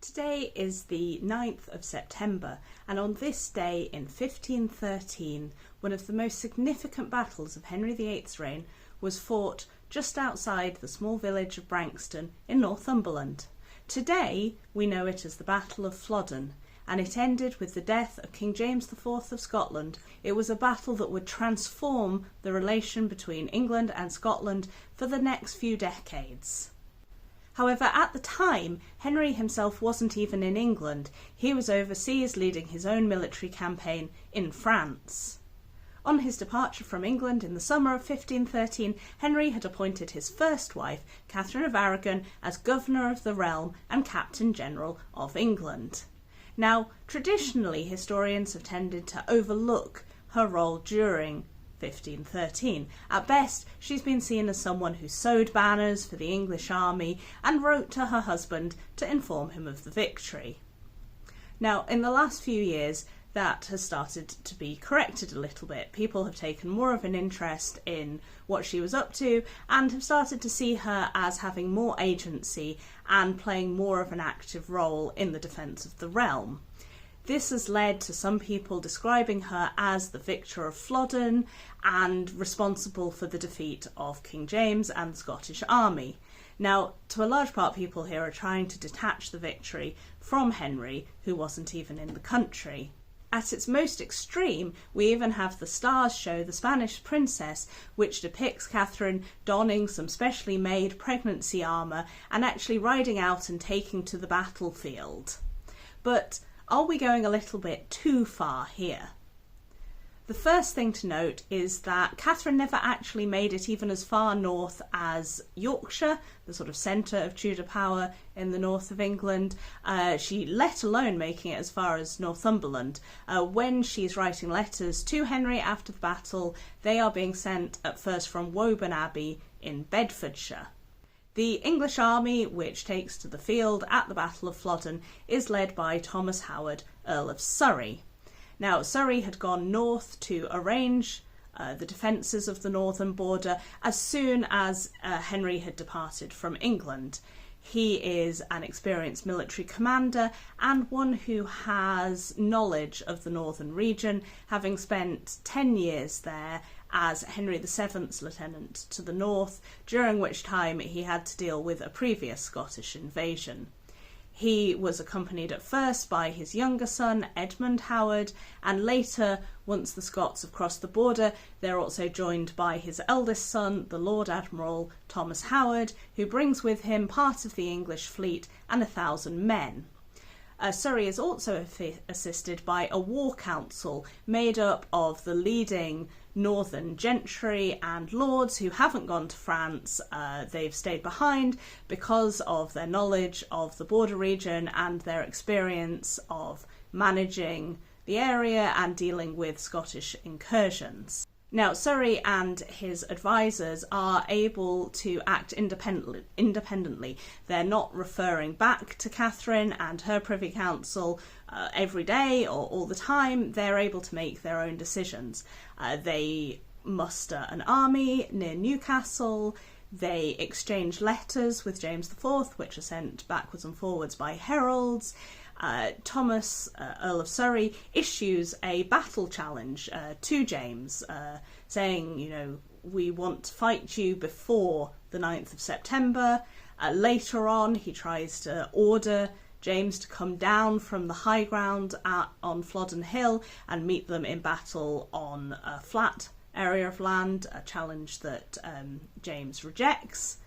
Today is the 9th of September, and on this day in 1513, one of the most significant battles of Henry VIII's reign was fought just outside the small village of Branxton in Northumberland. Today we know it as the Battle of Flodden, and it ended with the death of King James IV of Scotland. It was a battle that would transform the relation between England and Scotland for the next few decades. However, at the time, Henry himself wasn't even in England. He was overseas leading his own military campaign in France. On his departure from England in the summer of 1513, Henry had appointed his first wife, Catherine of Aragon, as governor of the realm and captain general of England. Now, traditionally, historians have tended to overlook her role during 1513. At best, she's been seen as someone who sewed banners for the English army and wrote to her husband to inform him of the victory. Now, in the last few years, that has started to be corrected a little bit. People have taken more of an interest in what she was up to and have started to see her as having more agency and playing more of an active role in the defence of the realm. This has led to some people describing her as the victor of Flodden and responsible for the defeat of King James and the Scottish army. Now, to a large part, people here are trying to detach the victory from Henry, who wasn't even in the country. At its most extreme, we even have the Starz show The Spanish Princess, which depicts Catherine donning some specially made pregnancy armour and actually riding out and taking to the battlefield. But are we going a little bit too far here? The first thing to note is that Catherine never actually made it even as far north as Yorkshire, the sort of centre of Tudor power in the north of England. She let alone making it as far as Northumberland. When she's writing letters to Henry after the battle, they are being sent at first from Woburn Abbey in Bedfordshire. The English army, which takes to the field at the Battle of Flodden, is led by Thomas Howard, Earl of Surrey. Now, Surrey had gone north to arrange the defences of the northern border as soon as Henry had departed from England. He is an experienced military commander and one who has knowledge of the northern region, having spent 10 years there as Henry VII's lieutenant to the north, during which time he had to deal with a previous Scottish invasion. He was accompanied at first by his younger son, Edmund Howard, and later, once the Scots have crossed the border, they're also joined by his eldest son, the Lord Admiral Thomas Howard, who brings with him part of the English fleet and 1,000 men. Surrey is also assisted by a war council made up of the leading northern gentry and lords who haven't gone to France. They've stayed behind because of their knowledge of the border region and their experience of managing the area and dealing with Scottish incursions. Now, Surrey and his advisors are able to act independently. They're not referring back to Catherine and her Privy Council every day or all the time. They're able to make their own decisions. They muster an army near Newcastle. They exchange letters with James IV, which are sent backwards and forwards by heralds. Thomas, Earl of Surrey, issues a battle challenge to James, saying, we want to fight you before the 9th of September. Later on, he tries to order James to come down from the high ground on Flodden Hill and meet them in battle on a flat area of land, a challenge that James rejects.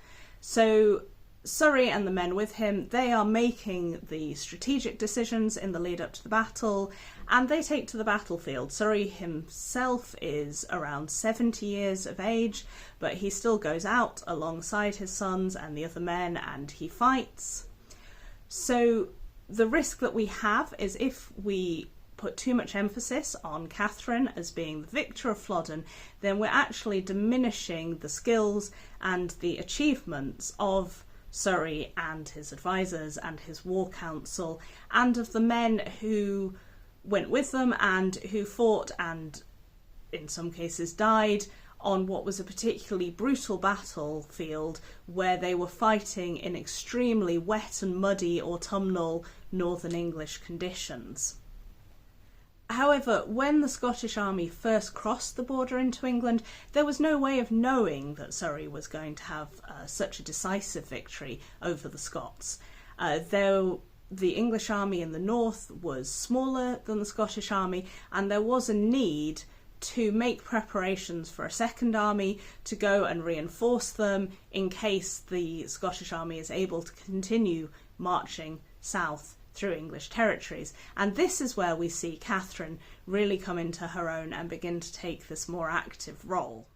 So Surrey and the men with him, they are making the strategic decisions in the lead up to the battle, and they take to the battlefield. Surrey himself is around 70 years of age, but he still goes out alongside his sons and the other men and he fights. So the risk that we have is if we put too much emphasis on Catherine as being the victor of Flodden, then we're actually diminishing the skills and the achievements of Surrey and his advisors and his war council, and of the men who went with them and who fought and in some cases died on what was a particularly brutal battlefield where they were fighting in extremely wet and muddy autumnal northern English conditions. However, when the Scottish army first crossed the border into England, there was no way of knowing that Surrey was going to have such a decisive victory over the Scots. Though the English army in the north was smaller than the Scottish army, and there was a need to make preparations for a second army to go and reinforce them in case the Scottish army is able to continue marching south through English territories. And this is where we see Catherine really come into her own and begin to take this more active role.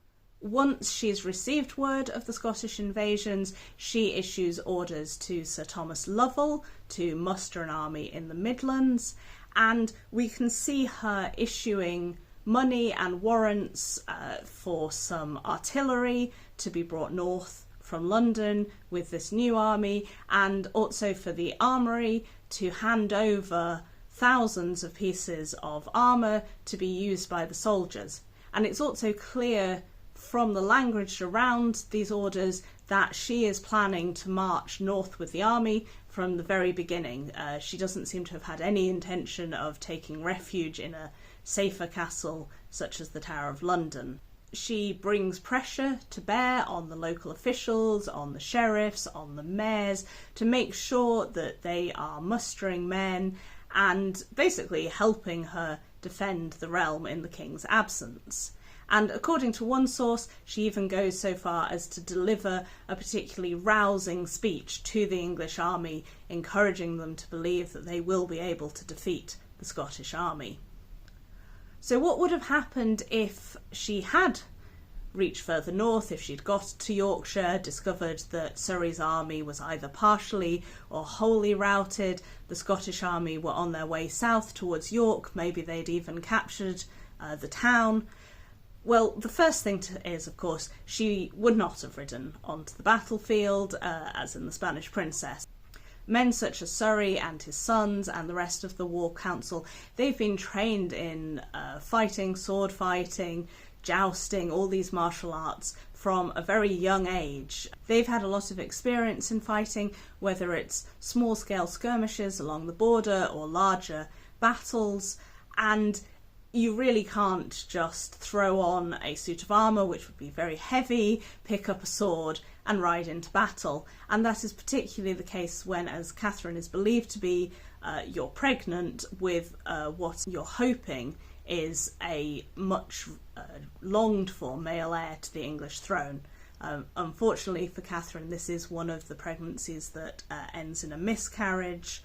Once she's received word of the Scottish invasions, she issues orders to Sir Thomas Lovell to muster an army in the Midlands, and we can see her issuing money and warrants for some artillery to be brought north from London with this new army, and also for the armoury to hand over thousands of pieces of armour to be used by the soldiers. And it's also clear from the language around these orders that she is planning to march north with the army from the very beginning. She doesn't seem to have had any intention of taking refuge in a safer castle such as the Tower of London. She brings pressure to bear on the local officials, on the sheriffs, on the mayors, to make sure that they are mustering men and basically helping her defend the realm in the king's absence. And according to one source, she even goes so far as to deliver a particularly rousing speech to the English army, encouraging them to believe that they will be able to defeat the Scottish army. So what would have happened if she had reached further north, if she'd got to Yorkshire, discovered that Surrey's army was either partially or wholly routed, the Scottish army were on their way south towards York, maybe they'd even captured the town? Well, the first thing is, of course, she would not have ridden onto the battlefield, as in the Spanish Princess. Men such as Surrey and his sons and the rest of the war council, they've been trained in fighting, sword fighting, jousting, all these martial arts from a very young age. They've had a lot of experience in fighting, whether it's small-scale skirmishes along the border or larger battles, and you really can't just throw on a suit of armour, which would be very heavy, pick up a sword and ride into battle. And that is particularly the case when, as Catherine is believed to be, you're pregnant with what you're hoping is a much longed for male heir to the English throne. Unfortunately for Catherine, this is one of the pregnancies that ends in a miscarriage.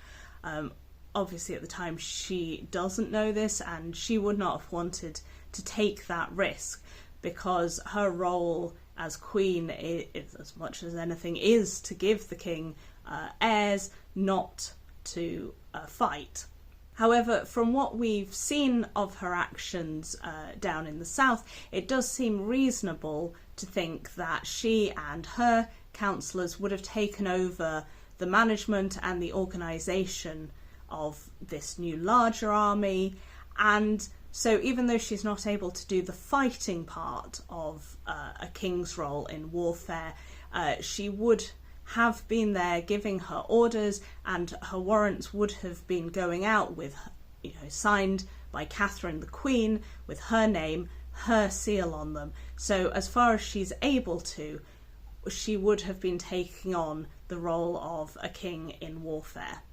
Obviously at the time she doesn't know this, and she would not have wanted to take that risk, because her role as queen is, as much as anything, is to give the king heirs, not to fight. However, from what we've seen of her actions down in the south, it does seem reasonable to think that she and her councillors would have taken over the management and the organisation of this new larger army. And so even though she's not able to do the fighting part of a king's role in warfare, she would have been there giving her orders, and her warrants would have been going out with, signed by Catherine the Queen, with her name, her seal on them. So as far as she's able to, she would have been taking on the role of a king in warfare.